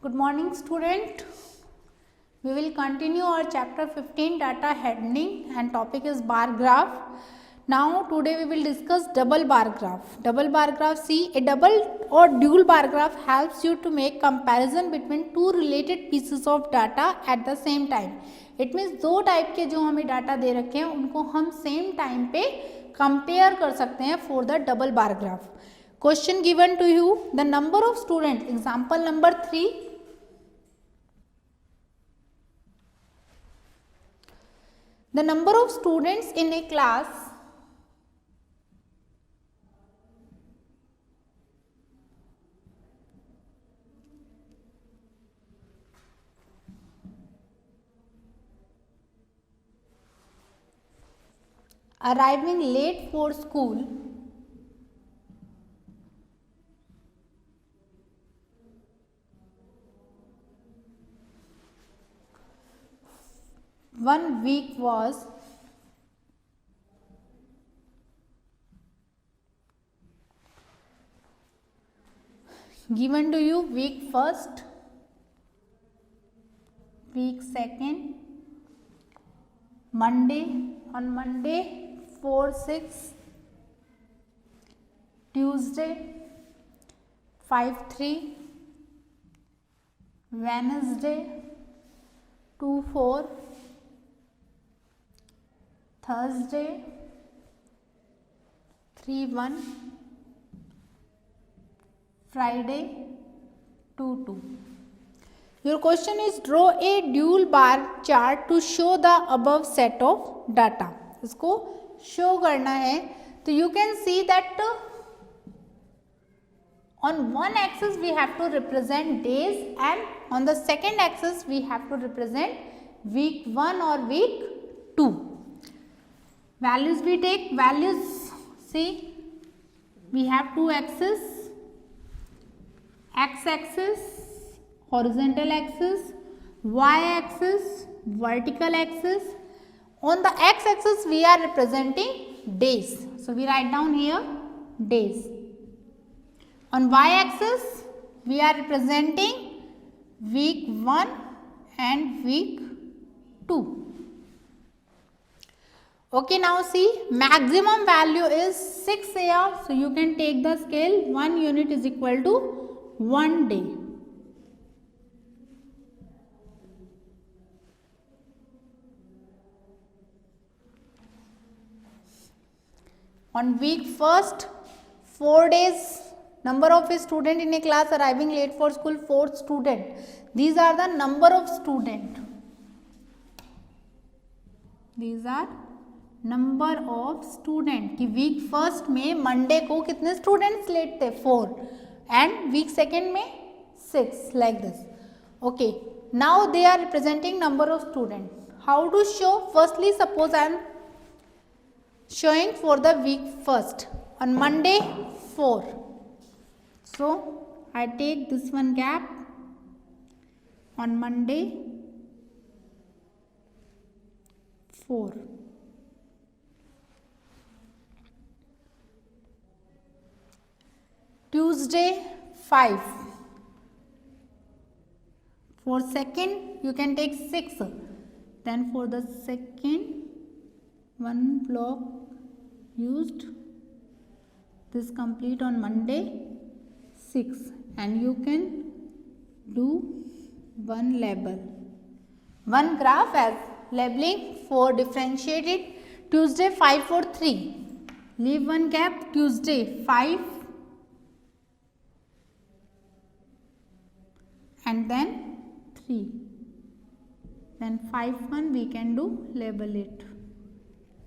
Good morning, student. We will continue our chapter 15 data handling and topic is bar graph. Now today we will discuss double bar graph. Double bar graph, see, a double or dual bar graph helps you to make comparison between two related pieces of data at the same time. It means दो type के जो हमें data दे रखे हैं उनको हम same time पे compare कर सकते हैं for the double bar graph. Question given to you, the number of students, example number 3. The number of students in a class arriving late for school one week was given to you. Week first, week second, Monday, on Monday 4-6, Tuesday 5-3, Wednesday 2-4, Thursday 3-1, Friday 2-2. Your question is draw a dual bar chart to show the above set of data. इसको show करना है तो you can see that on one axis we have to represent days and on the second axis we have to represent week 1 or week 2. Values we take, values, see, we have two axes, x-axis, horizontal axis, y-axis, vertical axis. On the x-axis we are representing days. So we write down here days. On y-axis we are representing week 1 and week 2. Okay, now see, maximum value is 6 here. So you can take the scale, 1 unit is equal to 1 day. On week first, 4 days, number of a student in a class arriving late for school, 4 student. These are the number of student. These are number of student. कि week first में Monday को कितने students late थे? 4. And week second में 6, like this. Okay. Now they are representing number of students. How to show? Firstly, suppose I am showing for the week first. On Monday 4. So I take this one gap. On Monday 4. Tuesday 5. For second you can take 6. Then for the second one block used, this complete on Monday 6, and you can do one label, one graph as labeling for differentiated. Tuesday 5 for 3, leave one gap. Tuesday 5 and then 3, then 5-1 we can do label it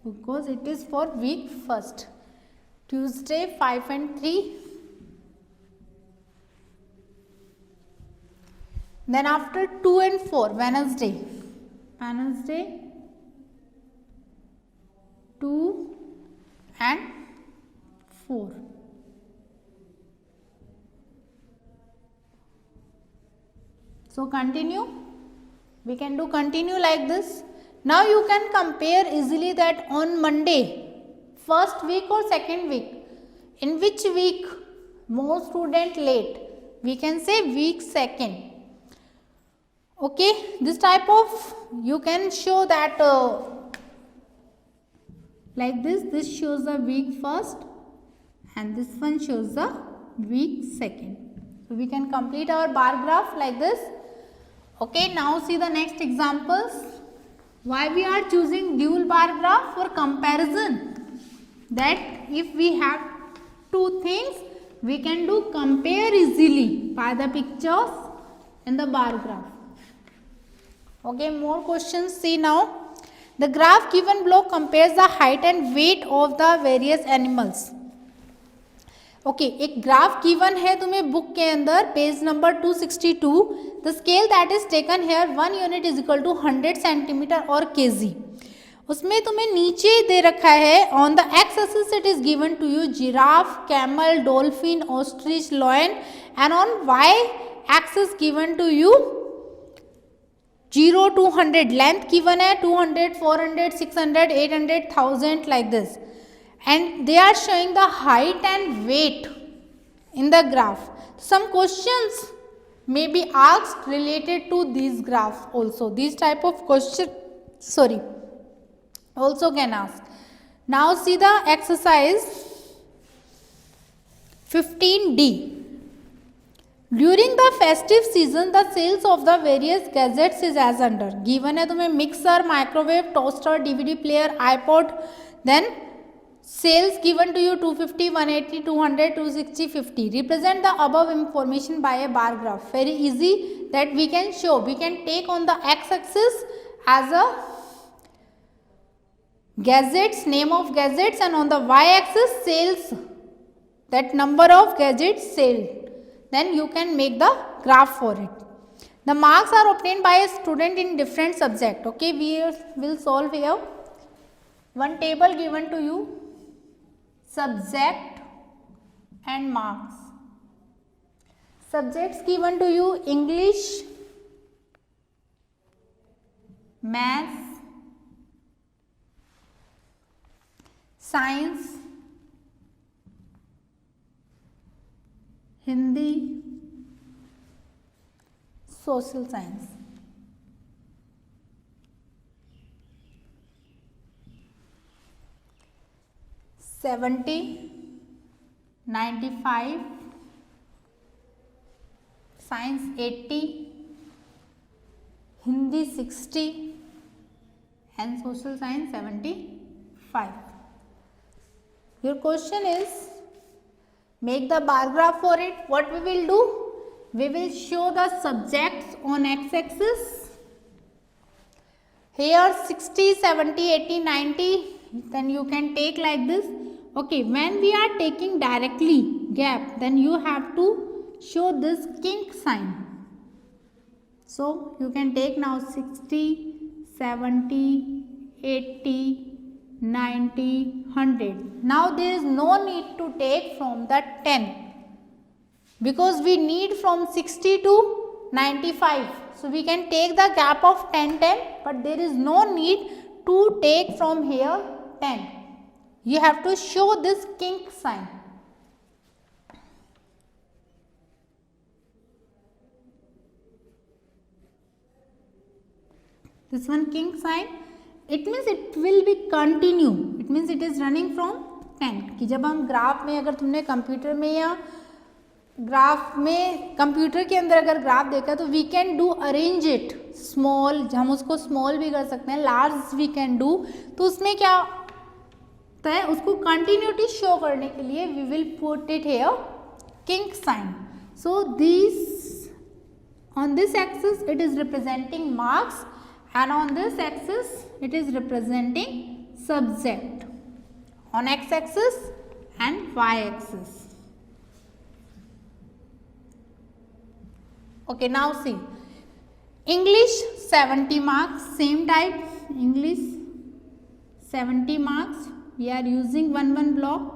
because it is for week first. Tuesday 5 and 3. Then after 2 and 4, Wednesday 2 and 4. So continue, we can do continue like this. Now you can compare easily that on Monday, first week or second week, in which week more student late, we can say week second. Okay, this type of you can show that like this shows the week first and this one shows the week second. So we can complete our bar graph like this. Okay, now see the next examples. Why we are choosing dual bar graph? For comparison, that if we have two things, we can do compare easily by the pictures in the bar graph. Okay, more questions. See now, the graph given below compares the height and weight of the various animals. Okay एक graph given है तुम्हें book के अंदर page number 262. The scale that is taken here 1 unit is equal to 100 centimetre और KG. उसमें तुम्हें नीचे दे रखा है on the X axis it is given to you giraffe, camel, dolphin, ostrich, lion and on Y axis given to you 0 to 100. Length given है 200, 400, 600, 800, 1000 like this. And they are showing the height and weight in the graph. Some questions may be asked related to these graphs also. These type of question also can ask. Now see the exercise 15D. During the festive season, the sales of the various gadgets is as under. Given है तुम्हें mixer, microwave, toaster, DVD player, iPod, then sales given to you 250, 180, 200, 260, 50. Represent the above information by a bar graph. Very easy that we can show. We can take on the x-axis as a gadgets, name of gadgets, and on the y-axis sales, that number of gadgets sold. Then you can make the graph for it. The marks are obtained by a student in different subject. Okay, we will solve here. One table given to you, subject and marks. Subjects given to you English, Maths, Science, Hindi, Social Science. $70, $95, Science $80, Hindi $60 and Social Science $75. Your question is make the bar graph for it. What we will do? We will show the subjects on x-axis. Here 60, 70, 80, 90. Then you can take like this. Okay, when we are taking directly gap, then you have to show this kink sign. So you can take now 60, 70, 80, 90, 100. Now there is no need to take from the 10 because we need from 60 to 95. So we can take the gap of 10, 10, but there is no need to take from here 10. You have to show this kink sign. This one kink sign, it means it will be continue. It means it is running from 10. कि जब हम graph में अगर तुमने computer में या graph में computer के अंदर अगर ग्राफ देखा तो we can do arrange it small, हम उसको स्मॉल भी कर सकते हैं, लार्ज वी कैन डू. तो उसमें क्या होता है, उसको कंटिन्यूटी शो करने के लिए we will put it here kink sign. So this on this axis it is representing marks and on this axis it is representing subject on x axis and y axis. Okay, now see English 70 marks, same type. English 70 marks, we are using one block.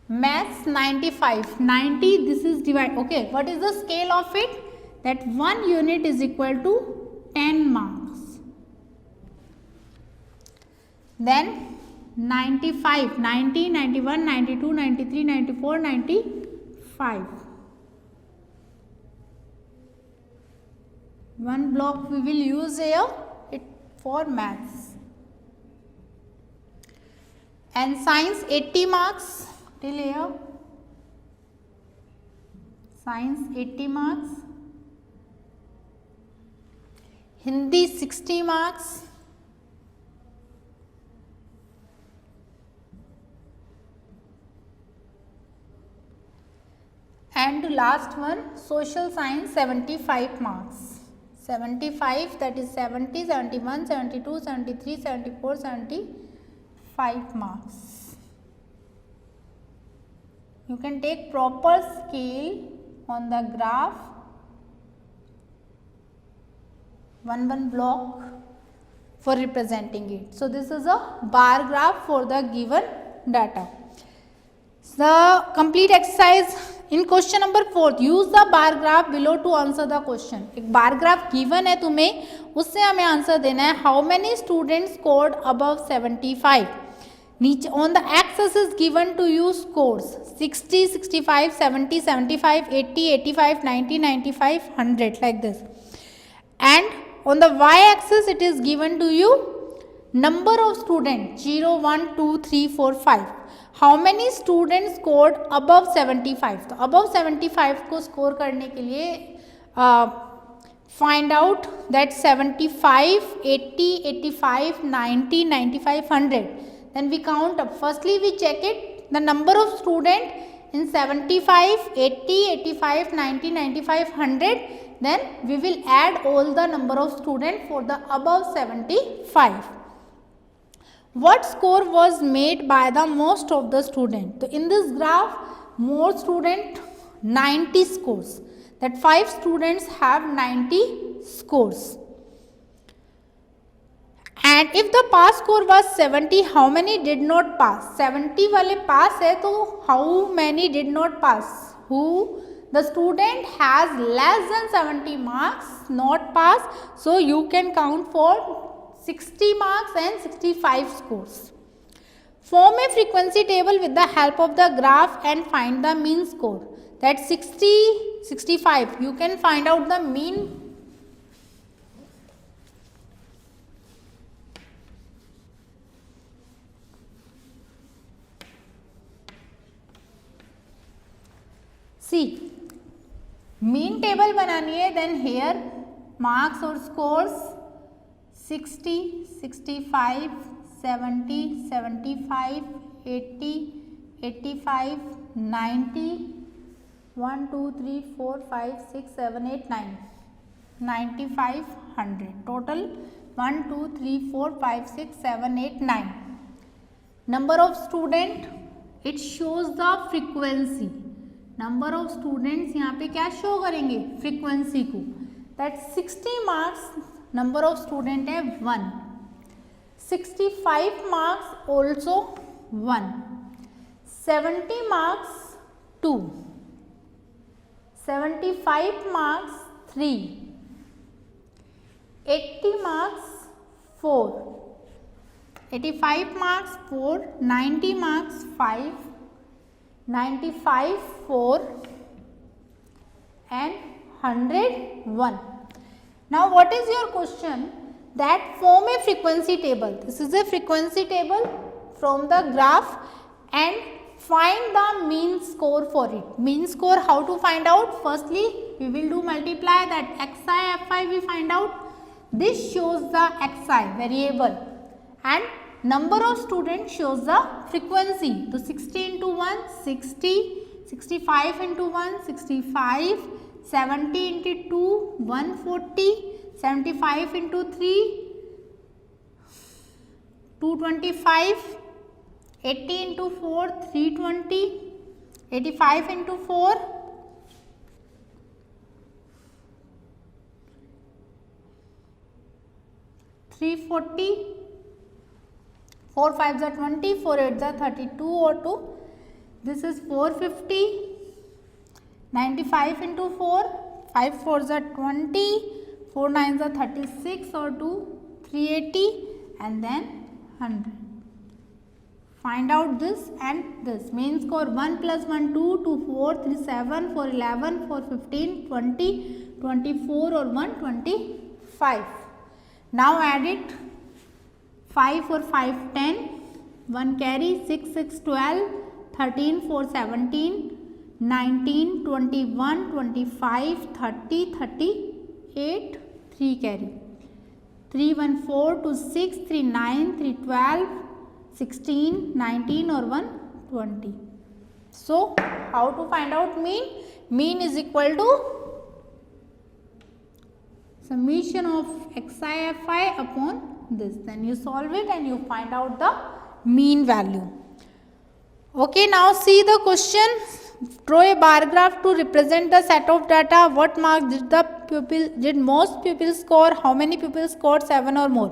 Maths 95, 90, this is divide. Okay, what is the scale of it? That 1 unit is equal to 10 marks. Then 95, 90, 91, 92, 93, 94, 95. One block we will use here it for maths. And science 80 marks till here. Science 80 marks. Hindi 60 marks. And last one, social science 75 marks. 75, that is 70, 71, 72, 73, 74, 75 marks. You can take proper scale on the graph, one block for representing it. So this is a bar graph for the given data. The complete exercise in question number 4, use the bar graph below to answer the question. एक bar graph given है तुम्हें, उससे हमें answer देना है. How many students scored above 75. नीचे on the X axis given to you scores 60, 65, 70, 75, 80, 85, 90, 95, 100 like this. And on the y axis it is given to you number of students 0, 1, 2, 3, 4, 5. How many students scored above 75? तो above 75 को score करने के लिए find out that 75, 80, 85, 90, 95, 100. Then we count up. Firstly, we check it the number of students in 75, 80, 85, 90, 95, 100. Then we will add all the number of students for the above 75. What score was made by the most of the student? So in this graph, more student 90 scores. That 5 students have 90 scores. And if the pass score was 70, how many did not pass? 70 वाले pass है तो how many did not pass? Who the student has less than 70 marks not pass. So you can count for 60 marks and 65 scores. Form a frequency table with the help of the graph and find the mean score. That 60, 65. You can find out the mean. See, mean table बनानी है. Then here marks or scores 60, 65, 70, 75, 80, 85, 90, 1, 2, 3, 4, 5, 6, 7, 8, 9, 95, 100. Total 1, 2, 3, 4, 5, 6, 7, 8, 9. Number of student, it shows the frequency. Number of students यहाँ पे क्या show करेंगे? Frequency को. That 60 marks number of student है 1. 65 marks also 1. 70 marks 2. 75 marks 3. 80 marks 4. 85 marks 4. 90 marks 5. 95 4 and 100 1. Now what is your question? That form a frequency table. This is a frequency table from the graph and find the mean score for it. Mean score, how to find out? Firstly, we will do multiply that xi, fi we find out. This shows the xi variable and number of students shows the frequency. So 60 into 1, 60, 65 into 1, 65, 70 into 2, 140, 75 into 3, 225, 80 into 4, 320, 85 into 4, 340, 4 5s are 20, 4 8s are 32 or 2. This is 450, 95 into 4, 5 4s are 20, 4 9s are 36 or 2, 380 and then 100. find out this and this. Main score 1 plus 1 2, 2 4, 3 7, 4 11, 4 15, 20, 24 or 1 25. Now add it. 5 for 5 10, 1 carry, 6 6 12, 13 4 17, 19 21 25 30 38, 3 carry, 3 1 4 2 6, 3 9, 3 12, 16 19 or 1 20. So how to find out mean? Mean is equal to summation of xi fi upon this. Then you solve it and you find out the mean value. Okay, now see the question. Draw a bar graph to represent the set of data. What marks did most pupils score? How many pupils scored 7 or more?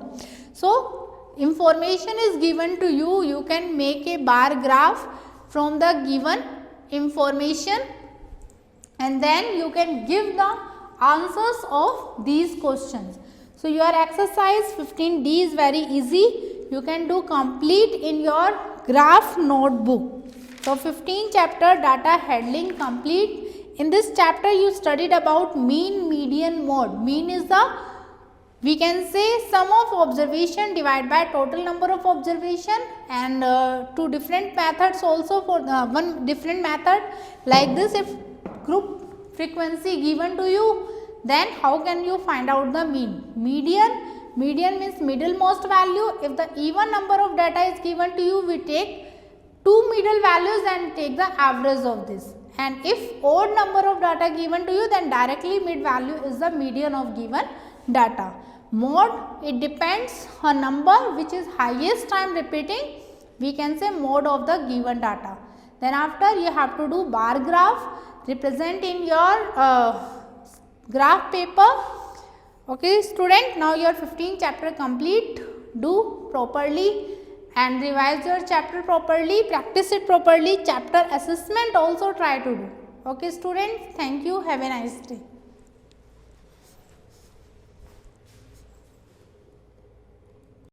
So information is given to you. You can make a bar graph from the given information and then you can give the answers of these questions. So your exercise 15D is very easy. You can do complete in your graph notebook. So 15 chapter data handling complete. In this chapter you studied about mean, median, mode. Mean is the, we can say, sum of observation divided by total number of observation, and two different methods also. For one different method like this, if group frequency given to you, then how can you find out the mean? Median means middlemost value. If the even number of data is given to you, we take two middle values and take the average of this. And if odd number of data given to you, then directly mid value is the median of given data. Mode, it depends on number which is highest time repeating, we can say mode of the given data. Then after you have to do bar graph, represent in your graph paper. Okay student, now your 15 chapter complete. Do properly and revise your chapter properly, practice it properly. Chapter assessment also try to do. Okay students, thank you, have a nice day.